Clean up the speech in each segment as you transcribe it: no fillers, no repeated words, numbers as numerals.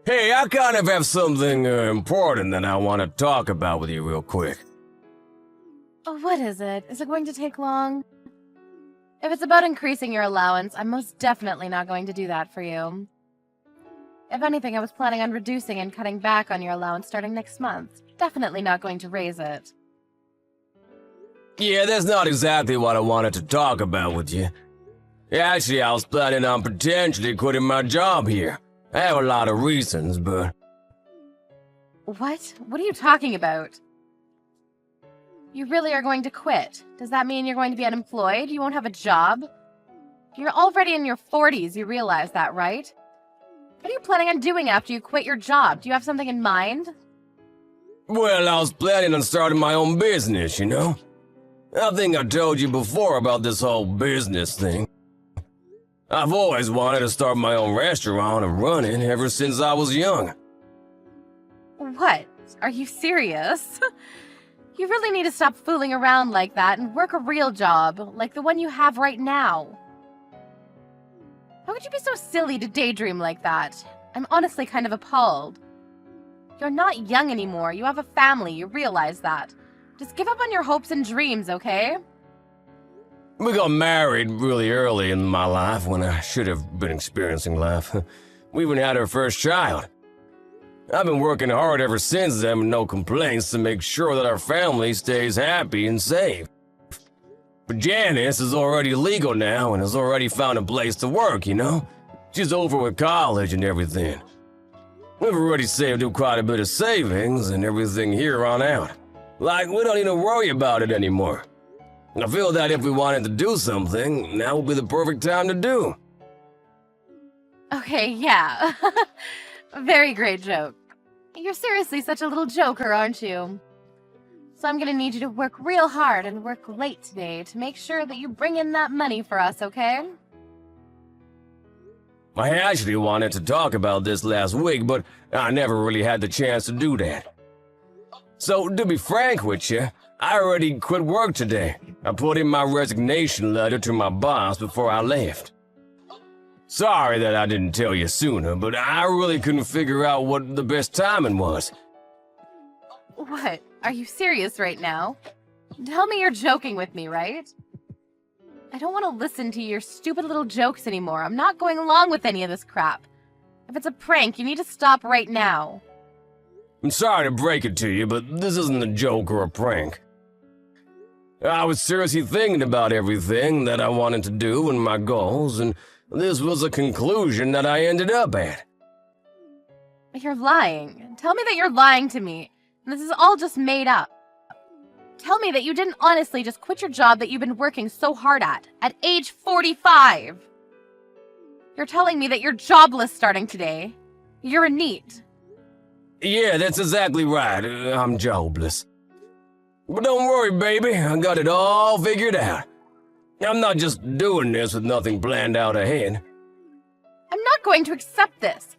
Hey, I kind of have something important that I want to talk about with you real quick. Oh, what is it? Is it going to take long? If it's about increasing your allowance, I'm most definitely not going to do that for you. If anything, I was planning on reducing and cutting back on your allowance starting next month. Definitely not going to raise it. Yeah, that's not exactly what I wanted to talk about with you. Actually, I was planning on potentially quitting my job here. I have a lot of reasons, but... What? What are you talking about? You really are going to quit? Does that mean you're going to be unemployed? You won't have a job? You're already in your 40s, you realize that, right? What are you planning on doing after you quit your job? Do you have something in mind? Well, I was planning on starting my own business, you know? I think I told you before about this whole business thing. I've always wanted to start my own restaurant and run it ever since I was young. What? Are you serious? You really need to stop fooling around like that and work a real job, like the one you have right now. How could you be so silly to daydream like that? I'm honestly kind of appalled. You're not young anymore. You have a family. You realize that. Just give up on your hopes and dreams, okay? We got married really early in my life when I should have been experiencing life. We even had our first child. I've been working hard ever since then with no complaints to make sure that our family stays happy and safe. But Janice is already legal now and has already found a place to work, you know? She's over with college and everything. We've already saved up quite a bit of savings and everything here on out. Like, we don't need to worry about it anymore. I feel that if we wanted to do something, now would be the perfect time to do. Okay, yeah. Very great joke. You're seriously such a little joker, aren't you? So I'm gonna need you to work real hard and work late today to make sure that you bring in that money for us, okay? I actually wanted to talk about this last week, but I never really had the chance to do that. So, to be frank with you, I already quit work today. I put in my resignation letter to my boss before I left. Sorry that I didn't tell you sooner, but I really couldn't figure out what the best timing was. What? Are you serious right now? Tell me you're joking with me, right? I don't want to listen to your stupid little jokes anymore. I'm not going along with any of this crap. If it's a prank, you need to stop right now. I'm sorry to break it to you, but this isn't a joke or a prank. I was seriously thinking about everything that I wanted to do and my goals, and this was a conclusion that I ended up at. You're lying. Tell me that you're lying to me. This is all just made up. Tell me that you didn't honestly just quit your job that you've been working so hard at age 45. You're telling me that you're jobless starting today. You're a NEET. Yeah, that's exactly right. I'm jobless. But don't worry, baby. I got it all figured out. I'm not just doing this with nothing planned out ahead. I'm not going to accept this.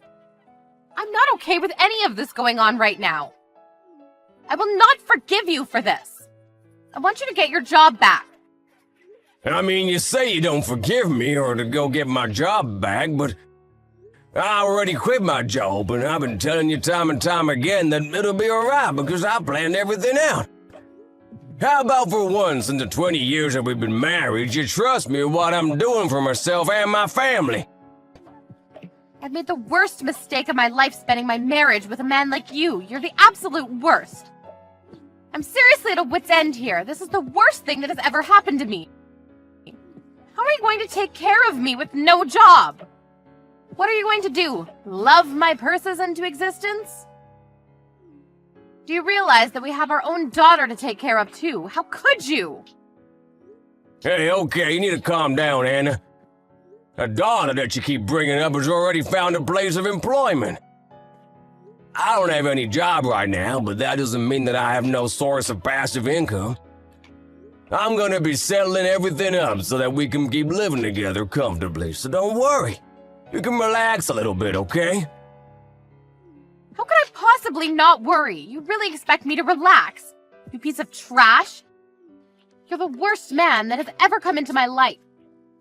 I'm not okay with any of this going on right now. I will not forgive you for this. I want you to get your job back. I mean, you say you don't forgive me or to go get my job back, but I already quit my job, and I've been telling you time and time again that it'll be alright because I planned everything out. How about for once in the 20 years that we've been married, you trust me with what I'm doing for myself and my family? I've made the worst mistake of my life spending my marriage with a man like you. You're the absolute worst. I'm seriously at a wit's end here. This is the worst thing that has ever happened to me. How are you going to take care of me with no job? What are you going to do? Love my purses into existence? Do you realize that we have our own daughter to take care of too? How could you? Hey, okay, you need to calm down, Anna. A daughter that you keep bringing up has already found a place of employment. I don't have any job right now, but that doesn't mean that I have no source of passive income. I'm gonna be settling everything up so that we can keep living together comfortably, so don't worry. You can relax a little bit, okay? How could I possibly not worry? You really expect me to relax? You piece of trash? You're the worst man that has ever come into my life.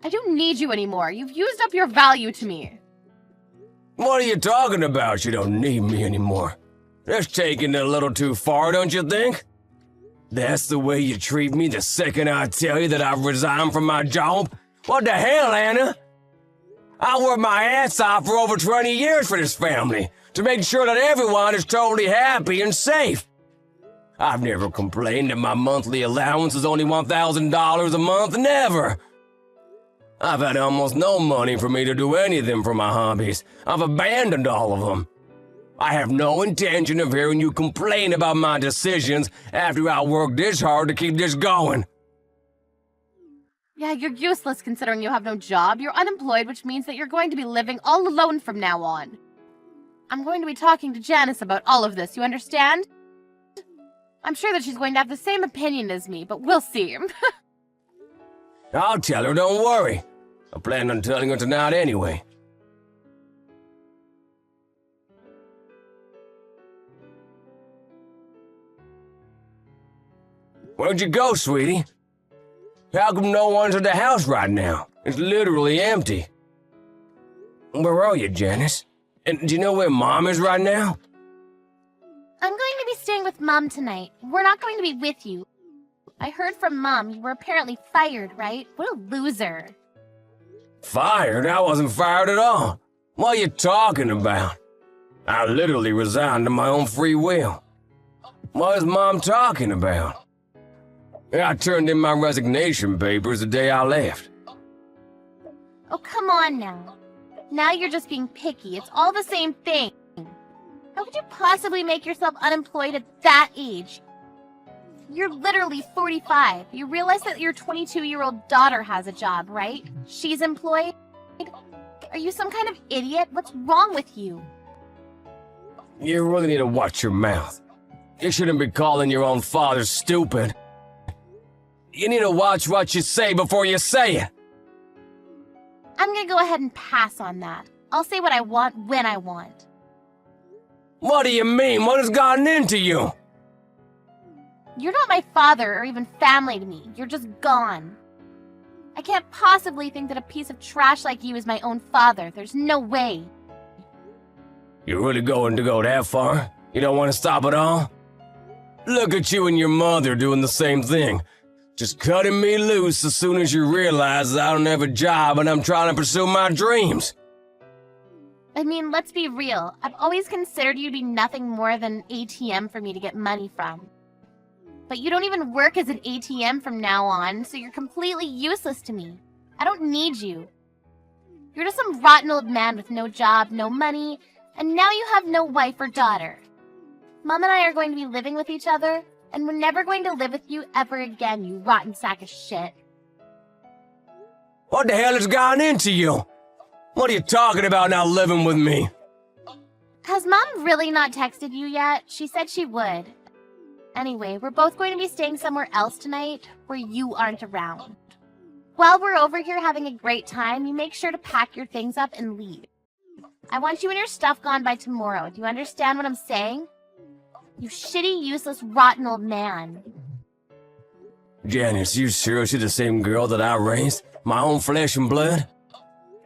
I don't need you anymore. You've used up your value to me. What are you talking about? You don't need me anymore. That's taking it a little too far, don't you think? That's the way you treat me the second I tell you that I've resigned from my job? What the hell, Anna? I worked my ass off for over 20 years for this family to make sure that everyone is totally happy and safe. I've never complained that my monthly allowance is only $1,000 a month, never. I've had almost no money for me to do anything for my hobbies. I've abandoned all of them. I have no intention of hearing you complain about my decisions after I worked this hard to keep this going. Yeah, you're useless considering you have no job. You're unemployed, which means that you're going to be living all alone from now on. I'm going to be talking to Janice about all of this, you understand? I'm sure that she's going to have the same opinion as me, but we'll see. I'll tell her, don't worry. I plan on telling her tonight anyway. Where'd you go, sweetie? How come no one's at the house right now? It's literally empty. Where are you, Janice? And do you know where Mom is right now? I'm going to be staying with Mom tonight. We're not going to be with you. I heard from Mom you were apparently fired, right? What a loser. Fired? I wasn't fired at all. What are you talking about? I literally resigned of my own free will. What is Mom talking about? I turned in my resignation papers the day I left. Oh, come on now. Now you're just being picky. It's all the same thing. How could you possibly make yourself unemployed at that age? You're literally 45. You realize that your 22-year-old daughter has a job, right? She's employed? Are you some kind of idiot? What's wrong with you? You really need to watch your mouth. You shouldn't be calling your own father stupid. You need to watch what you say before you say it. I'm gonna go ahead and pass on that. I'll say what I want when I want. What do you mean? What has gotten into you? You're not my father or even family to me. You're just gone. I can't possibly think that a piece of trash like you is my own father. There's no way. You're really going to go that far? You don't want to stop at all? Look at you and your mother doing the same thing. Just cutting me loose as soon as you realize that I don't have a job and I'm trying to pursue my dreams. I mean, let's be real. I've always considered you to be nothing more than an ATM for me to get money from. But you don't even work as an ATM from now on, so you're completely useless to me. I don't need you. You're just some rotten old man with no job, no money, and now you have no wife or daughter. Mom and I are going to be living with each other, and we're never going to live with you ever again, you rotten sack of shit. What the hell has gotten into you? What are you talking about not living with me? Has Mom really not texted you yet? She said she would. Anyway, we're both going to be staying somewhere else tonight where you aren't around. While we're over here having a great time, you make sure to pack your things up and leave. I want you and your stuff gone by tomorrow. Do you understand what I'm saying? You shitty, useless, rotten old man. Janice, you seriously the same girl that I raised? My own flesh and blood?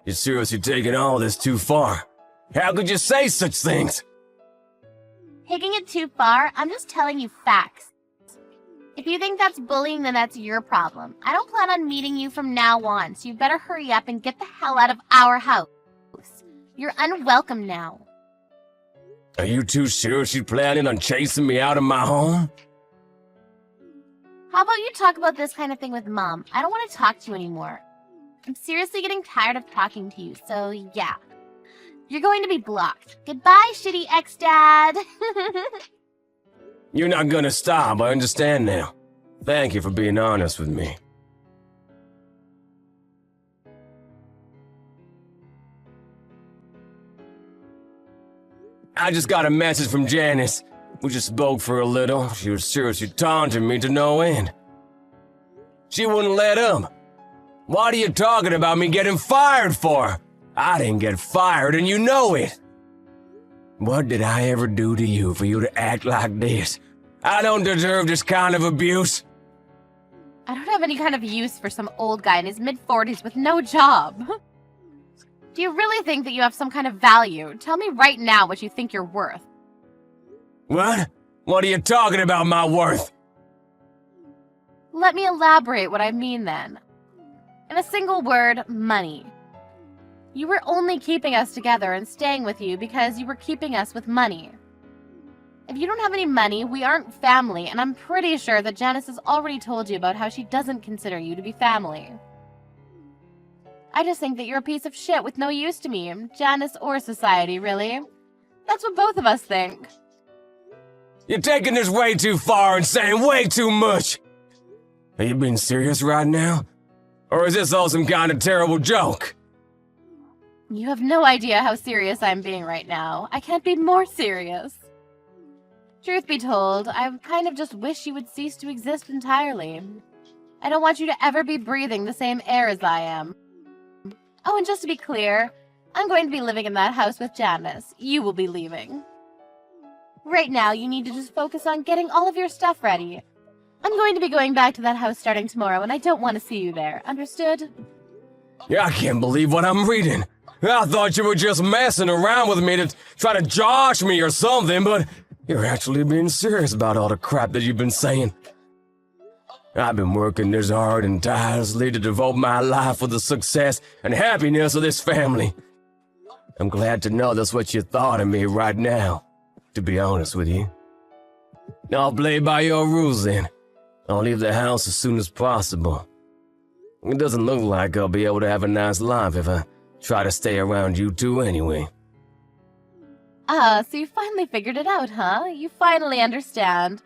You're seriously taking all this too far. How could you say such things? Taking it too far? I'm just telling you facts. If you think that's bullying, then that's your problem. I don't plan on meeting you from now on, so you better hurry up and get the hell out of our house. You're unwelcome now. Are you two seriously planning on chasing me out of my home? How about you talk about this kind of thing with Mom? I don't want to talk to you anymore. I'm seriously getting tired of talking to you, so yeah. You're going to be blocked. Goodbye, shitty ex-dad. You're not gonna stop, I understand now. Thank you for being honest with me. I just got a message from Janice. We just spoke for a little. She was seriously taunting me to no end. She wouldn't let up. What are you talking about me getting fired for? I didn't get fired and you know it. What did I ever do to you for you to act like this? I don't deserve this kind of abuse. I don't have any kind of use for some old guy in his mid-40s with no job. Do you really think that you have some kind of value? Tell me right now what you think you're worth. What? What are you talking about, my worth? Let me elaborate what I mean then. In a single word, money. You were only keeping us together and staying with you because you were keeping us with money. If you don't have any money, we aren't family, and I'm pretty sure that Janice has already told you about how she doesn't consider you to be family. I just think that you're a piece of shit with no use to me, Janice or society, really. That's what both of us think. You're taking this way too far and saying way too much. Are you being serious right now? Or is this all some kind of terrible joke? You have no idea how serious I'm being right now. I can't be more serious. Truth be told, I kind of just wish you would cease to exist entirely. I don't want you to ever be breathing the same air as I am. Oh, and just to be clear, I'm going to be living in that house with Janice. You will be leaving. Right now, you need to just focus on getting all of your stuff ready. I'm going to be going back to that house starting tomorrow, and I don't want to see you there. Understood? Yeah, I can't believe what I'm reading. I thought you were just messing around with me to try to josh me or something, but you're actually being serious about all the crap that you've been saying. I've been working this hard and tirelessly to devote my life for the success and happiness of this family. I'm glad to know that's what you thought of me right now, to be honest with you. I'll play by your rules then. I'll leave the house as soon as possible. It doesn't look like I'll be able to have a nice life if I try to stay around you two anyway. Ah, so you finally figured it out, huh? You finally understand.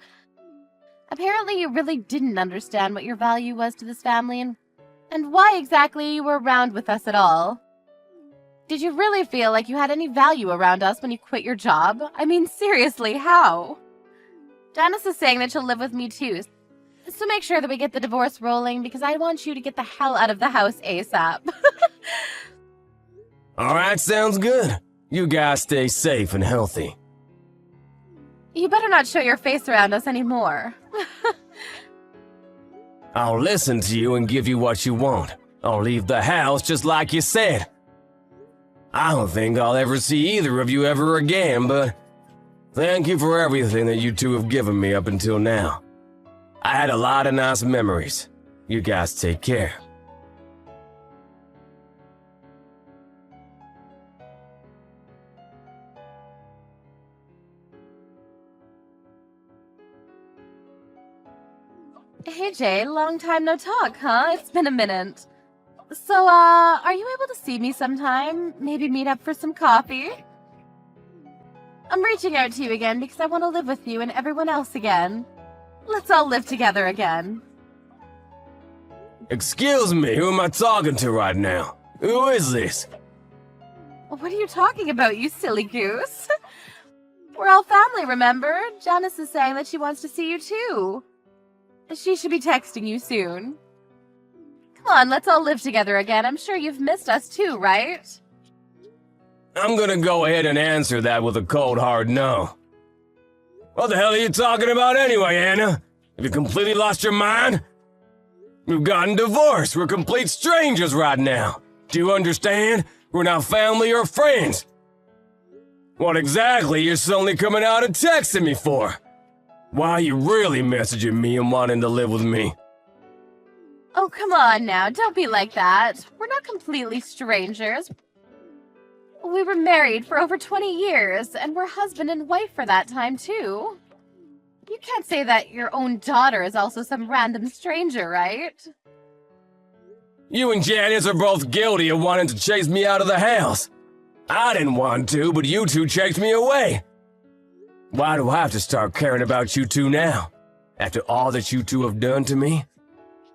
Apparently you really didn't understand what your value was to this family and why exactly you were around with us at all. Did you really feel like you had any value around us when you quit your job? I mean, seriously, how? Janice is saying that she'll live with me too, so make sure that we get the divorce rolling because I want you to get the hell out of the house ASAP. Alright, sounds good. You guys stay safe and healthy. You better not show your face around us anymore. I'll listen to you and give you what you want. I'll leave the house just like you said. I don't think I'll ever see either of you ever again, but thank you for everything that you two have given me up until now. I had a lot of nice memories. You guys take care. Hey Jay, long time no talk, huh? It's been a minute. So, are you able to see me sometime? Maybe meet up for some coffee? I'm reaching out to you again because I want to live with you and everyone else again. Let's all live together again. Excuse me, who am I talking to right now? Who is this? What are you talking about, you silly goose? We're all family, remember? Janice is saying that she wants to see you too. She should be texting you soon. Come on, let's all live together again. I'm sure you've missed us too, right? I'm gonna go ahead and answer that with a cold hard no. What the hell are you talking about anyway, Anna? Have you completely lost your mind? We've gotten divorced. We're complete strangers right now. Do you understand? We're not family or friends. What exactly you're suddenly coming out and texting me for? Why are you really messaging me and wanting to live with me? Oh, come on now. Don't be like that. We're not completely strangers. We were married for over 20 years, and we're husband and wife for that time, too. You can't say that your own daughter is also some random stranger, right? You and Janice are both guilty of wanting to chase me out of the house. I didn't want to, but you two chased me away. Why do I have to start caring about you two now? After all that you two have done to me?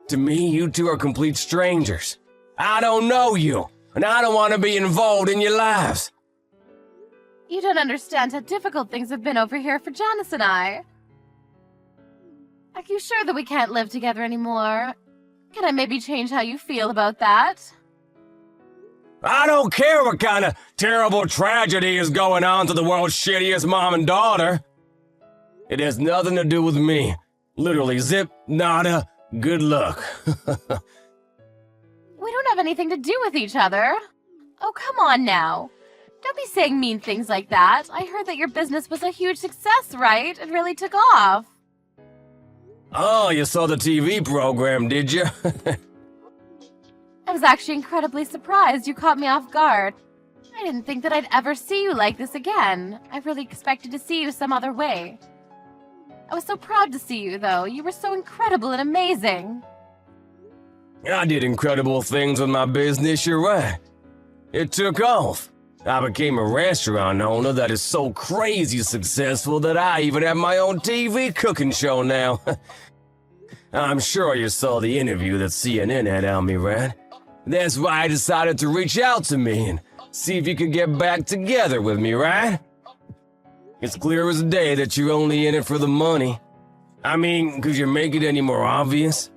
To me, you two are complete strangers. I don't know you, and I don't want to be involved in your lives. You don't understand how difficult things have been over here for Janice and I. Are you sure that we can't live together anymore? Can I maybe change how you feel about that? I don't care what kind of terrible tragedy is going on to the world's shittiest mom and daughter. It has nothing to do with me. Literally zip, nada, good luck. We don't have anything to do with each other. Oh, come on now. Don't be saying mean things like that. I heard that your business was a huge success, right? It really took off. Oh, you saw the TV program, did you? I was actually incredibly surprised. You caught me off guard. I didn't think that I'd ever see you like this again. I really expected to see you some other way. I was so proud to see you, though. You were so incredible and amazing. I did incredible things with my business, you're right. It took off. I became a restaurant owner that is so crazy successful that I even have my own TV cooking show now. I'm sure you saw the interview that CNN had on me, right? That's why I decided to reach out to me and see if you could get back together with me, right? It's clear as day that you're only in it for the money. I mean, could you make it any more obvious?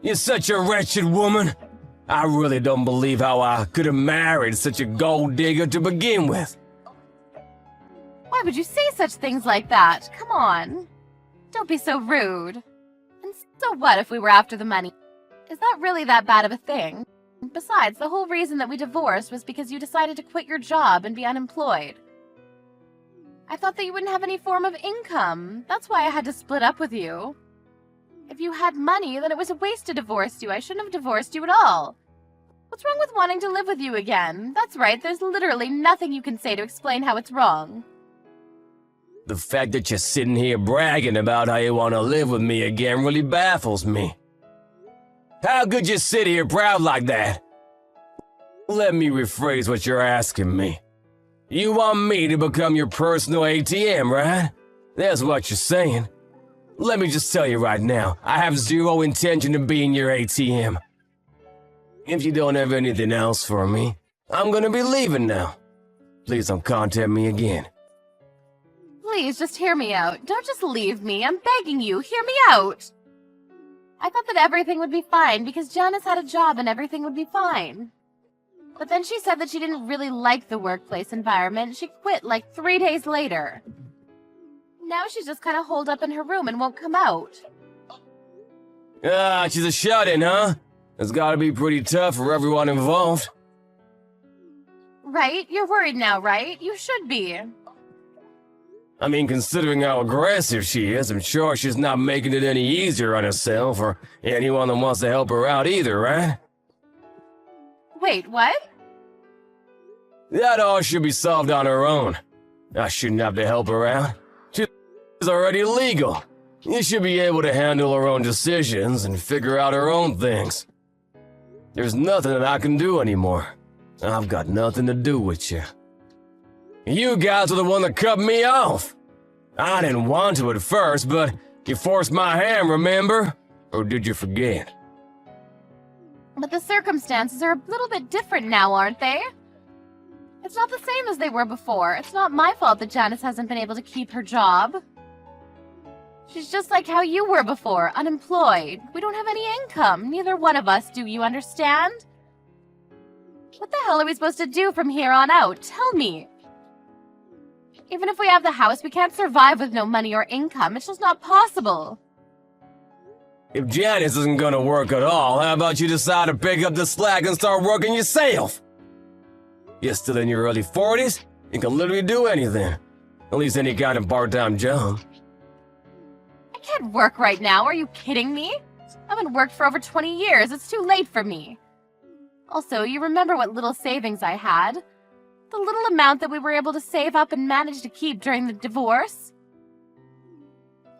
You're such a wretched woman. I really don't believe how I could have married such a gold digger to begin with. Why would you say such things like that? Come on. Don't be so rude. And so what if we were after the money? Is that really that bad of a thing? Besides, the whole reason that we divorced was because you decided to quit your job and be unemployed. I thought that you wouldn't have any form of income. That's why I had to split up with you. If you had money, then it was a waste to divorce you. I shouldn't have divorced you at all. What's wrong with wanting to live with you again? That's right, there's literally nothing you can say to explain how it's wrong. The fact that you're sitting here bragging about how you want to live with me again really baffles me. How could you sit here proud like that? Let me rephrase what you're asking me. You want me to become your personal ATM, right? That's what you're saying. Let me just tell you right now, I have zero intention of being your ATM. If you don't have anything else for me, I'm gonna be leaving now. Please don't contact me again. Please, just hear me out. Don't just leave me. I'm begging you. Hear me out. I thought that everything would be fine because Janice had a job and everything would be fine. But then she said that she didn't really like the workplace environment. She quit like 3 days later. Now she's just kind of holed up in her room and won't come out. Ah, she's a shut-in, huh? It's gotta be pretty tough for everyone involved. Right? You're worried now, right? You should be. I mean, considering how aggressive she is, I'm sure she's not making it any easier on herself or anyone that wants to help her out either, right? Wait, what? That all should be solved on her own. I shouldn't have to help her out. She's already legal. You should be able to handle her own decisions and figure out her own things. There's nothing that I can do anymore. I've got nothing to do with you. You guys are the one that cut me off. I didn't want to at first, but you forced my hand, remember? Or did you forget? But the circumstances are a little bit different now, aren't they? It's not the same as they were before. It's not my fault that Janice hasn't been able to keep her job. She's just like how you were before, unemployed. We don't have any income. Neither one of us do, you understand? What the hell are we supposed to do from here on out? Tell me. Even if we have the house, we can't survive with no money or income. It's just not possible. If Janice isn't gonna work at all, how about you decide to pick up the slack and start working yourself? You're still in your early 40s, you can literally do anything. At least any kind of part-time job. I can't work right now, are you kidding me? I haven't worked for over 20 years, it's too late for me. Also, you remember what little savings I had? The little amount that we were able to save up and manage to keep during the divorce?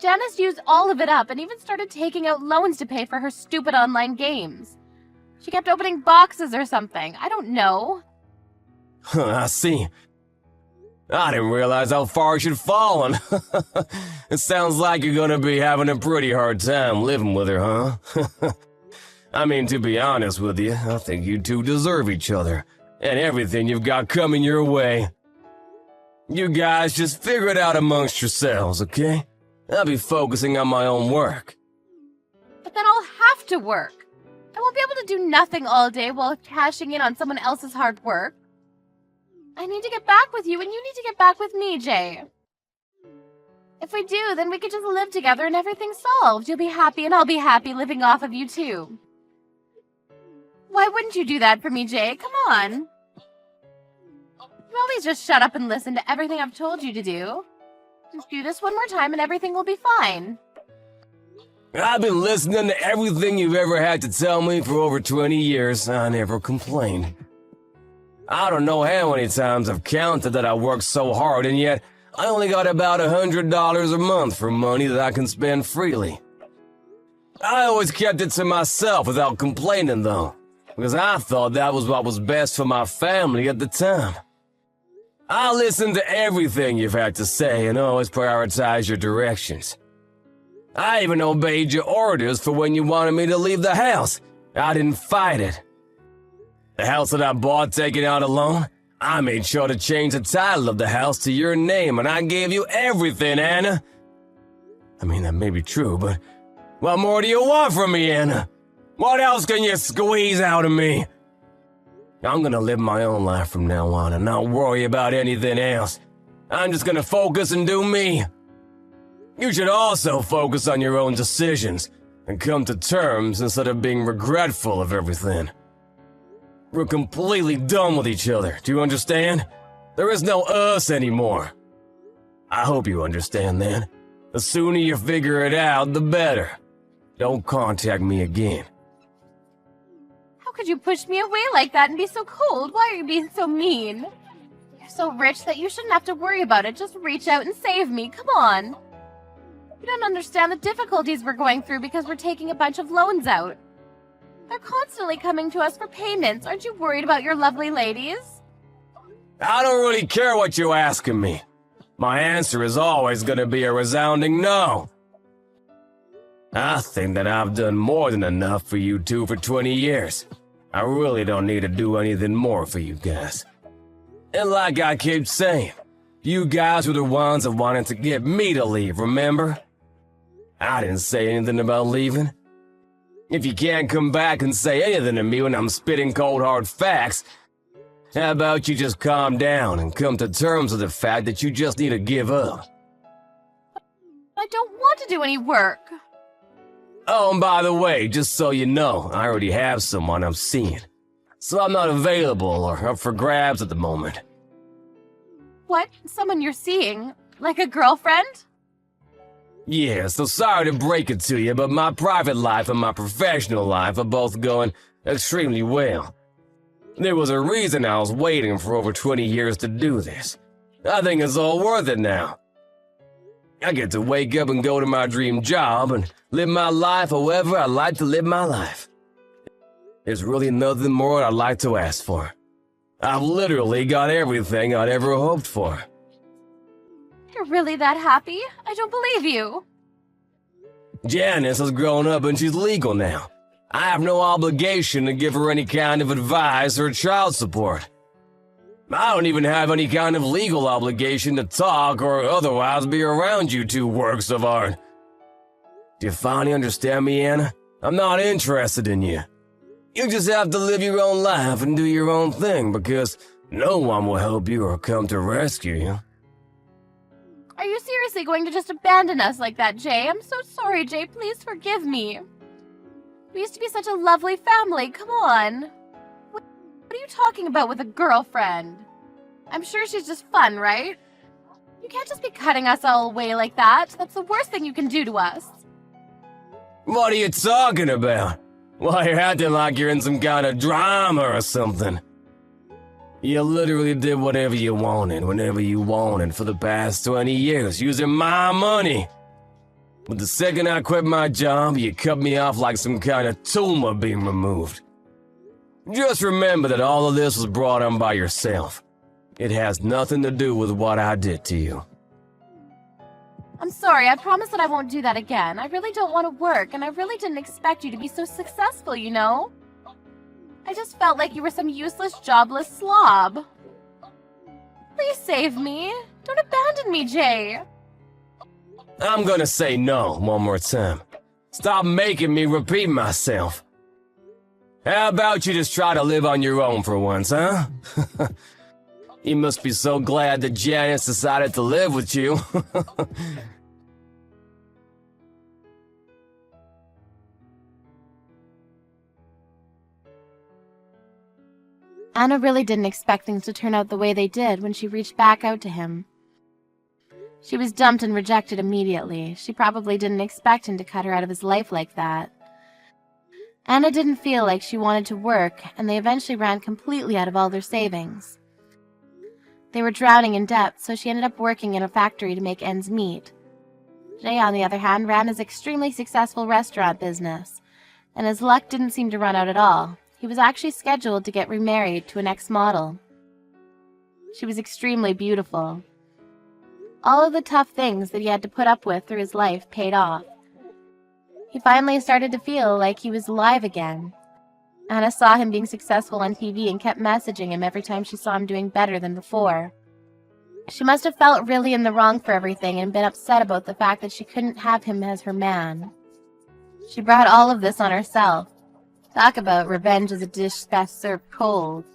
Janice used all of it up and even started taking out loans to pay for her stupid online games. She kept opening boxes or something, I don't know. I see. I didn't realize how far she'd fallen. It sounds like you're gonna be having a pretty hard time living with her, huh? I mean, to be honest with you, I think you two deserve each other. And everything you've got coming your way. You guys just figure it out amongst yourselves, okay? I'll be focusing on my own work. But then I'll have to work. I won't be able to do nothing all day while cashing in on someone else's hard work. I need to get back with you, and you need to get back with me, Jay. If we do, then we could just live together and everything's solved. You'll be happy, and I'll be happy living off of you, too. Why wouldn't you do that for me, Jay? Come on. You always just shut up and listen to everything I've told you to do. Just do this one more time and everything will be fine. I've been listening to everything you've ever had to tell me for over 20 years. I never complained. I don't know how many times I've counted that I worked so hard, and yet I only got about $100 a month for money that I can spend freely. I always kept it to myself without complaining, though, because I thought that was what was best for my family at the time. I listened to everything you've had to say and always prioritized your directions. I even obeyed your orders for when you wanted me to leave the house. I didn't fight it. The house that I bought taking out a loan, I made sure to change the title of the house to your name, and I gave you everything, Anna. I mean, that may be true, but what more do you want from me, Anna? What else can you squeeze out of me? I'm gonna live my own life from now on and not worry about anything else. I'm just gonna focus and do me. You should also focus on your own decisions and come to terms instead of being regretful of everything. We're completely done with each other, do you understand? There is no us anymore. I hope you understand that. The sooner you figure it out, the better. Don't contact me again. How could you push me away like that and be so cold? Why are you being so mean? You're so rich that you shouldn't have to worry about it. Just reach out and save me. Come on. You don't understand the difficulties we're going through because we're taking a bunch of loans out. They're constantly coming to us for payments. Aren't you worried about your lovely ladies? I don't really care what you're asking me. My answer is always going to be a resounding no. I think that I've done more than enough for you two for 20 years. I really don't need to do anything more for you guys. And like I keep saying, you guys were the ones that wanted to get me to leave, remember? I didn't say anything about leaving. If you can't come back and say anything to me when I'm spitting cold hard facts, how about you just calm down and come to terms with the fact that you just need to give up? I don't want to do any work. Oh, and by the way, just so you know, I already have someone I'm seeing. So I'm not available or up for grabs at the moment. What? Someone you're seeing? Like a girlfriend? Yeah, so sorry to break it to you, but my private life and my professional life are both going extremely well. There was a reason I was waiting for over 20 years to do this. I think it's all worth it now. I get to wake up and go to my dream job and live my life however I like to live my life. There's really nothing more I'd like to ask for. I've literally got everything I'd ever hoped for. You're really that happy? I don't believe you. Janice has grown up and she's legal now. I have no obligation to give her any kind of advice or child support. I don't even have any kind of legal obligation to talk or otherwise be around you two works of art. Do you finally understand me, Anna? I'm not interested in you. You just have to live your own life and do your own thing because no one will help you or come to rescue you. Are you seriously going to just abandon us like that, Jay? I'm so sorry, Jay. Please forgive me. We used to be such a lovely family. Come on. What are you talking about with a girlfriend? I'm sure she's just fun, right? You can't just be cutting us all away like that. That's the worst thing you can do to us. What are you talking about? Why, you're acting like you're in some kind of drama or something. You literally did whatever you wanted, whenever you wanted for the past 20 years, using my money. But the second I quit my job, you cut me off like some kind of tumor being removed. Just remember that all of this was brought on by yourself. It has nothing to do with what I did to you. I'm sorry, I promise that I won't do that again. I really don't want to work, and I really didn't expect you to be so successful, you know? I just felt like you were some useless, jobless slob. Please save me. Don't abandon me, Jay. I'm gonna say no one more time. Stop making me repeat myself. How about you just try to live on your own for once, huh? You must be so glad that Janice decided to live with you. Anna really didn't expect things to turn out the way they did when she reached back out to him. She was dumped and rejected immediately. She probably didn't expect him to cut her out of his life like that. Anna didn't feel like she wanted to work, and they eventually ran completely out of all their savings. They were drowning in debt, so she ended up working in a factory to make ends meet. Jay, on the other hand, ran his extremely successful restaurant business, and his luck didn't seem to run out at all. He was actually scheduled to get remarried to an ex-model. She was extremely beautiful. All of the tough things that he had to put up with through his life paid off. He finally started to feel like he was alive again. Anna saw him being successful on TV and kept messaging him every time she saw him doing better than before. She must have felt really in the wrong for everything and been upset about the fact that she couldn't have him as her man. She brought all of this on herself. Talk about revenge as a dish best served cold.